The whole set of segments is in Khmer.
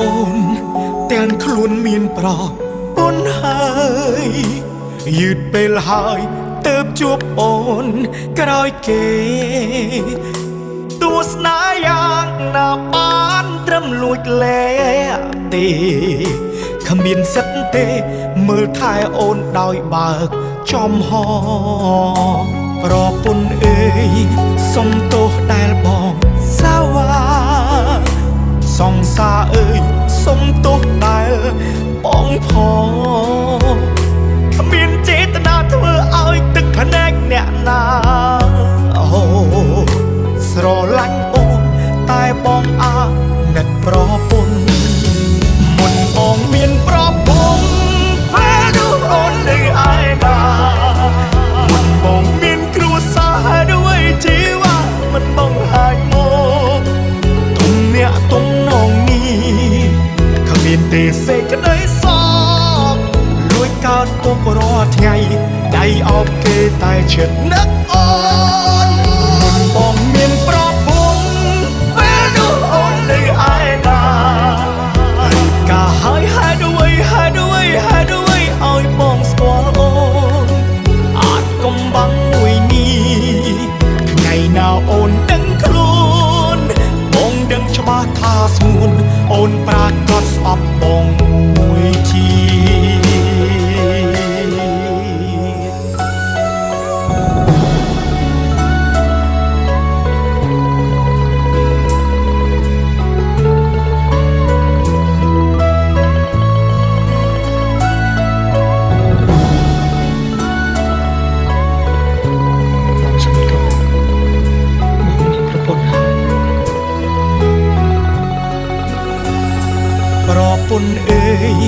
អូនទាំងខ្លួនមានប្រពន្ធហើយយឺតពេលហើយទើបជួបអូនក្រោយគេទស្សនាយ៉ាងណាបានត្រឹមលួចលែទេគ្មានសិទ្ធទេមើលថែអូនដោយបើកចំហប្រពន្ធអើយសុំទោសដែលបងសាវាសង្សារអើយសុំទោសដែលបងផងគ្មានចេតនាធ្វើឲ្យទឹកភ្នែកអ្នកណាអូស្រឡាញ់អូនតែបងអាណិតប្រពន្ធមុនបងមានប្រពន្ធពេលនោះអូននៅឯណាមុនបងមានគ្រួសារด้วยជីវ៉ាមិនបងហាយមកទុំអ្នកទុំនងនេះគ្មានទេសេចក្តីសោកលួចកើតទុករាល់ថ្ងៃដៃអោបគេតែឈិតនឹកអូនមុនបងមានប្រពន្ធពេលនោះអូននៅឯណាកាហើយហេតុអ្វីឲ្យបងស្គាល់អូនអាចកំបាំងមួយនេះថ្ងៃណាអូនដឹងខ្លួនបងដឹងច្បាស់ថាស្ងួនអូនប្រាកដស្អប់បងមួយជាប្រពន្ធអើយ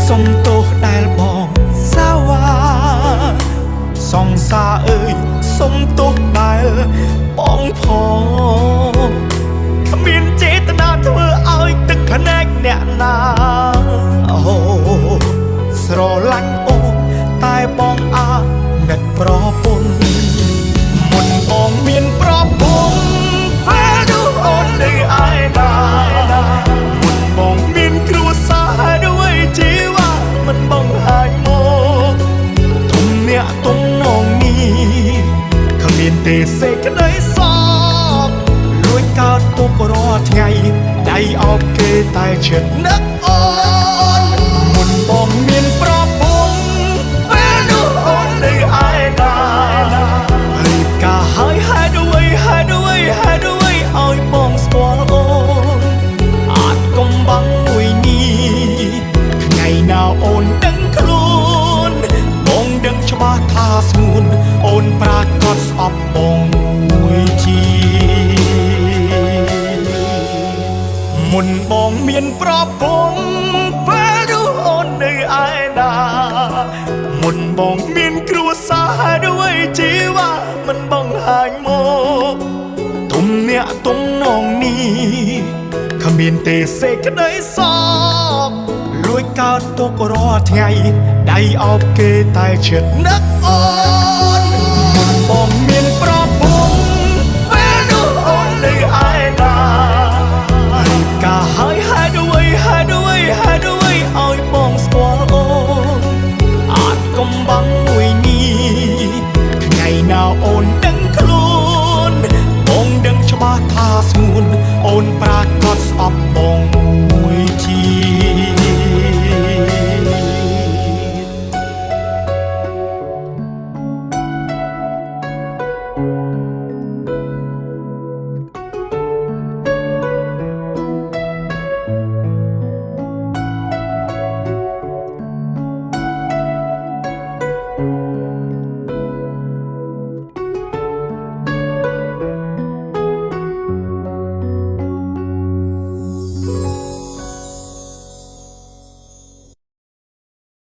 សុំទោសដែលបងសាវាសង្សារអើយសុំទោសដែលបងផងគ្មានចេតនាធ្វើឲ្យទឹកភ្នែកអ្នកណាអូស្រឡាញ់អូនតែបងអាណិតប្រពន្ធមុនបងមានប្រពន្ធពេលនោះអូននៅឯណាបងមានគ្រួសារด้วยជីវ៉ាមិនបងហាយមកទុំអ្នកទុំនងនេះគ្មានទេសេចក្តីសោកលួចកើតទុករាល់ថ្ងៃដៃអោបគេតែឈិតនឹកអូនមុនបងមានប្រពន្ធពេលនោះអូននៅឯណាហើយកាហើយហេតុអ្វីឲ្យបងស្គាល់អូនអាចកំបាំងមួយនេះថ្ងៃណាអូនដឹងខ្លួនបងដឹងច្បាស់ថាស្ងួនអូនប្រាកដស្អប់បងមួយជាមុនបងមានប្រពន្ធពេលនោះអូននៅឯណាមុនបងមានគ្រួសារด้วยជីវ៉ាមិនបងហាញមកទុំអ្នកទុំនងនេះគ្មានទេសេចក្តីសោកលួចកើតទុករាល់ថ្ងៃដៃអោបគេតែឈិតនឹកអូនមុនបងមានប្រពន្ធពេលនោះអូននៅឯណាកាហើយហេតុអ្វីឲ្យបងស្គាល់អូនអាចកំបាំងមួយនេះថ្ងៃណាអូនដឹងខ្លួនបងដឹងច្បាស់ថាស្ងួនអូនប្រាកដស្អប់បងមួយជា